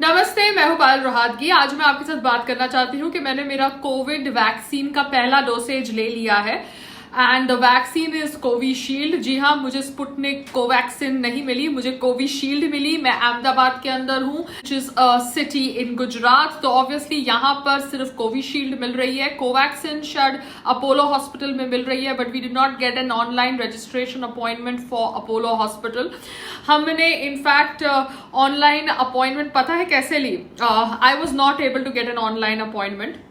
नमस्ते, मैं हूं पायल रोहातगी। आज मैं आपके साथ बात करना चाहती हूं कि मैंने मेरा कोविड वैक्सीन का पहला डोसेज ले लिया है and the vaccine is Covishield. जी हाँ, मुझे स्पुतनिक कोवैक्सिन नहीं मिली, मुझे कोविशील्ड मिली। मैं अहमदाबाद के अंदर हूँ, which is a city in Gujarat. तो ऑब्वियसली यहाँ पर सिर्फ कोविशील्ड मिल रही है। कोवैक्सिन शायद अपोलो हॉस्पिटल में मिल रही है, but we did not get an online registration appointment for Apollo hospital. हमने इनफैक्ट ऑनलाइन अपॉइंटमेंट पता है कैसे ली? I was not able to get an online appointment.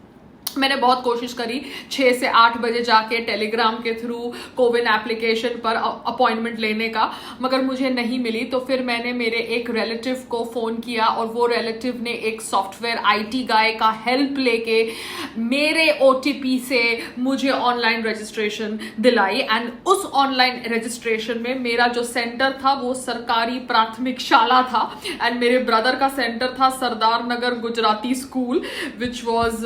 मैंने बहुत कोशिश करी 6 से 8 बजे जाके टेलीग्राम के थ्रू कोविन एप्लीकेशन पर अपॉइंटमेंट लेने का, मगर मुझे नहीं मिली। तो फिर मैंने मेरे एक रिलेटिव को फोन किया और वो रिलेटिव ने एक सॉफ्टवेयर IT गाय का हेल्प लेके मेरे OTP से मुझे ऑनलाइन रजिस्ट्रेशन दिलाई। एंड उस ऑनलाइन रजिस्ट्रेशन में मेरा जो सेंटर था वो सरकारी प्राथमिक शाला था एंड मेरे ब्रदर का सेंटर था Sardar Nagar Gujarati school, which was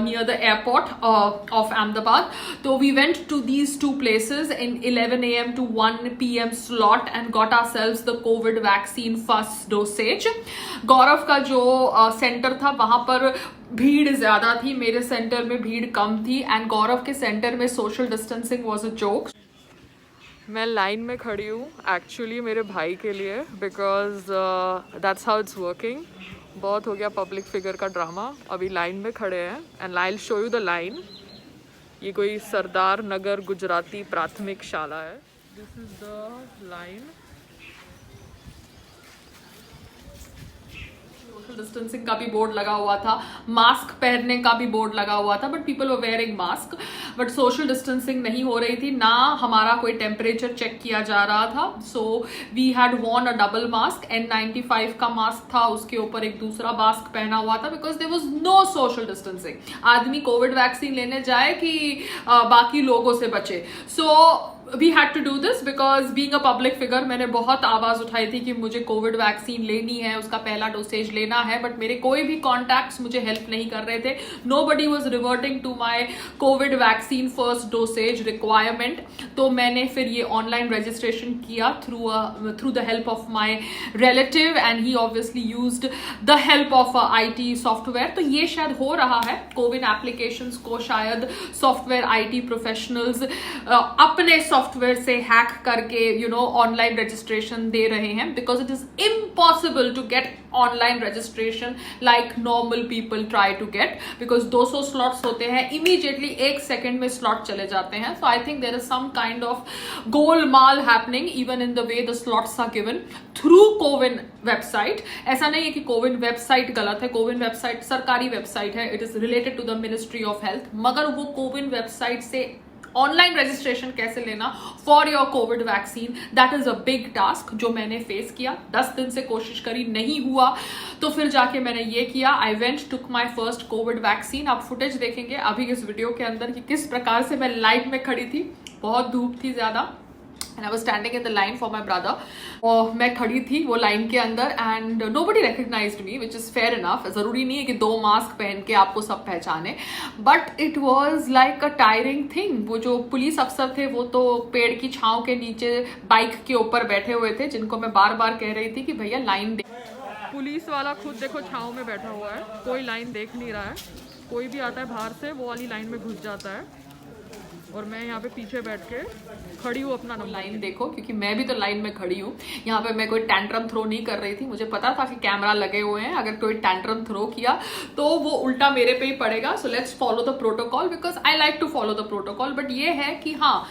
near the airport of Ahmedabad. So we went to these two places in 11 a.m. to 1 p.m. slot and got ourselves the COVID vaccine first dosage. गौरव का जो centre था वहां पर भीड़ ज्यादा थी, मेरे सेंटर में भीड़ कम थी एंड गौरव के सेंटर में social distancing was a joke. मैं लाइन में खड़ी हूँ एक्चुअली मेरे भाई के लिए, because that's how it's working. बहुत हो गया पब्लिक फिगर का ड्रामा, अभी लाइन में खड़े हैं and I will show you the line. ये कोई सरदार नगर गुजराती प्राथमिक शाला है। This is the line. Social distancing का भी बोर्ड लगा हुआ था, मास्क पहनने का भी बोर्ड लगा हुआ था, but people were wearing mask, but social distancing नहीं हो रही थी, ना हमारा कोई टेम्परेचर चेक किया जा रहा था। So we had worn a double mask, N95 का मास्क था, उसके ऊपर एक दूसरा मास्क पहना हुआ था, because there was no social distancing. आदमी कोविड वैक्सीन लेने जाए कि बाकी लोगों से बचे। So we had to do this because being a public figure मैंने बहुत आवाज उठाई थी कि मुझे कोविड वैक्सीन लेनी है, उसका पहला डोसेज लेना है, बट मेरे कोई भी कॉन्टैक्ट्स मुझे हेल्प नहीं कर रहे थे। Nobody was reverting to my COVID vaccine first dosage requirement. तो मैंने फिर ये ऑनलाइन रजिस्ट्रेशन किया through the help of my relative and he obviously used the help of IT software. तो ये शायद हो रहा है, कोविन एप्लीकेशंस को शायद सॉफ्टवेयर IT प्रोफेशनल्स अपने सॉफ्टवेयर से हैक करके ऑनलाइन रजिस्ट्रेशन दे रहे हैं, because it is impossible to get online registration like normal people try to get, because 200 slots होते हैं, इमीडिएटली 1 सेकेंड में स्लॉट चले जाते हैं। So I think there is some kind of golmaal happening even in the way the slots are given through CoWIN website. ऐसा नहीं है कि कोविन वेबसाइट गलत है, कोविन वेबसाइट सरकारी वेबसाइट है, it is related to the ministry of health, मगर वो कोविन वेबसाइट से ऑनलाइन रजिस्ट्रेशन कैसे लेना for your covid vaccine, that is a big task जो मैंने फेस किया। 10 दिन से कोशिश करी, नहीं हुआ, तो फिर जाके मैंने ये किया। I went took my first Covid vaccine. आप फुटेज देखेंगे अभी इस वीडियो के अंदर कि किस प्रकार से मैं लाइन में खड़ी थी, बहुत धूप थी ज्यादा and I was standing in the line for my brother. और मैं खड़ी थी वो लाइन के अंदर and nobody recognized me, which is fair enough. जरूरी नहीं है कि 2 मास्क पहन के आपको सब पहचाने, but it was like a tiring thing. वो जो पुलिस अफसर थे वो तो पेड़ की छांव के नीचे बाइक के ऊपर बैठे हुए थे, जिनको मैं बार बार कह रही थी कि भैया लाइन दे। पुलिस वाला खुद देखो छांव में बैठा हुआ है, कोई लाइन देख नहीं रहा है। कोई भी आता है बाहर से वो वाली लाइन में घुस जाता है और मैं यहाँ पे पीछे बैठ के खड़ी हूँ अपना लाइन देखो, क्योंकि मैं भी तो लाइन में खड़ी हूँ। यहाँ पे मैं कोई टैंट्रम थ्रो नहीं कर रही थी, मुझे पता था कि कैमरा लगे हुए हैं, अगर कोई टैंट्रम थ्रो किया तो वो उल्टा मेरे पे ही पड़ेगा। So let's follow the protocol because I like to follow the protocol. But ये है कि हाँ,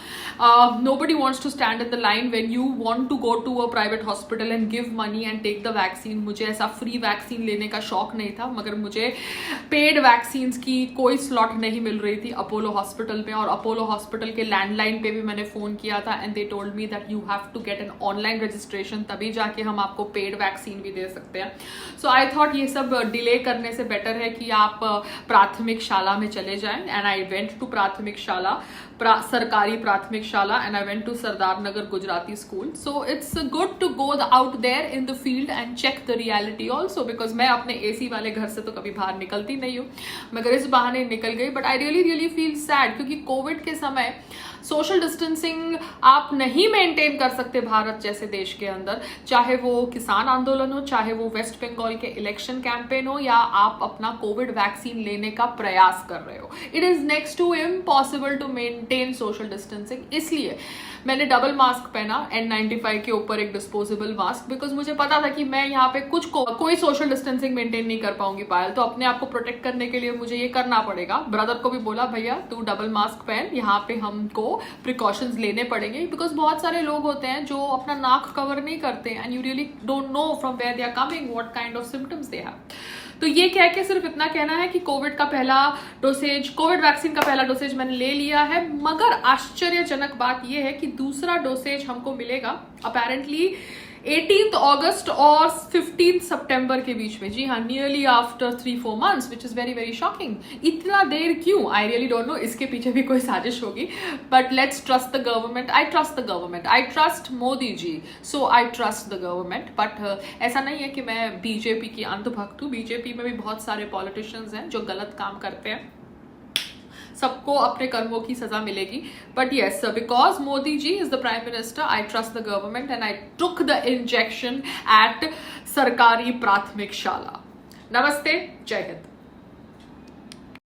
nobody wants to stand in the line when you want to go to a private hospital and give money and take the vaccine. मुझे ऐसा free vaccine लेने का शौक नहीं था, मगर मुझे पेड वैक्सीन की कोई स्लॉट नहीं मिल रही थी अपोलो हॉस्पिटल में। और अपोलो हॉस्पिटल के लैंडलाइन पे भी मैंने फोन किया था and they told me that you have to get an online registration, तभी जाके हम आपको पेड वैक्सीन भी दे सकते हैं। सो आई थॉट ये सब डिले करने से बेटर है कि आप प्राथमिक शाला में चले जाएं एंड आई वेंट टू प्राथमिक शाला। सरकारी प्राथमिक शाला and I went to Sardar Nagar Gujarati school. So it's good to go out there in the field and check the reality also, because मैं अपने AC वाले घर से तो कभी बाहर निकलती नहीं हूँ, मगर इस बहाने निकल गई. But I really feel sad, क्योंकि कोविड के समय सोशल डिस्टेंसिंग आप नहीं मेंटेन कर सकते भारत जैसे देश के अंदर, चाहे वो किसान आंदोलन हो, चाहे वो वेस्ट बंगाल के इलेक्शन कैंपेन हो, या आप अपना कोविड वैक्सीन लेने का प्रयास कर रहे हो. It is next to impossible to maintain social distancing. इसलिए मैंने डबल मास्क पहना, N95 के ऊपर एक डिस्पोजेबल मास्क, बिकॉज मुझे पता था कि मैं यहाँ पे कोई सोशल डिस्टेंसिंग मेंटेन नहीं कर पाऊंगी पायल, तो अपने आप को प्रोटेक्ट करने के लिए मुझे ये करना पड़ेगा. ब्रदर को भी बोला भैया तू डबल मास्क पहन, यहाँ पे हमको प्रिकॉशंस लेने पड़ेंगे, बिकॉज बहुत सारे लोग होते हैं जो अपना नाक कवर नहीं करते and you really don't know from where they are coming, what kind of symptoms they have. तो ये कह के सिर्फ इतना कहना है कि कोविड वैक्सीन का पहला डोसेज मैंने ले लिया है, मगर आश्चर्यजनक बात ये है कि दूसरा डोसेज हमको मिलेगा अपेरेंटली 18 अगस्त और 15 सितंबर के बीच में. जी हाँ, nearly after 3-4 months, which is very shocking. इतना देर क्यों? I really don't know. इसके पीछे भी कोई साजिश होगी, but let's trust the government. I trust the government, I trust Modi ji, so I trust the government. But ऐसा नहीं है कि मैं बीजेपी की अंधभक्त हूँ. बीजेपी में भी बहुत सारे पॉलिटिशियंस हैं जो गलत काम करते हैं, सबको अपने कर्मों की सजा मिलेगी. But yes, because Modi ji is the prime minister, I trust the government and I took the injection at सरकारी प्राथमिक शाला. नमस्ते, जय हिंद.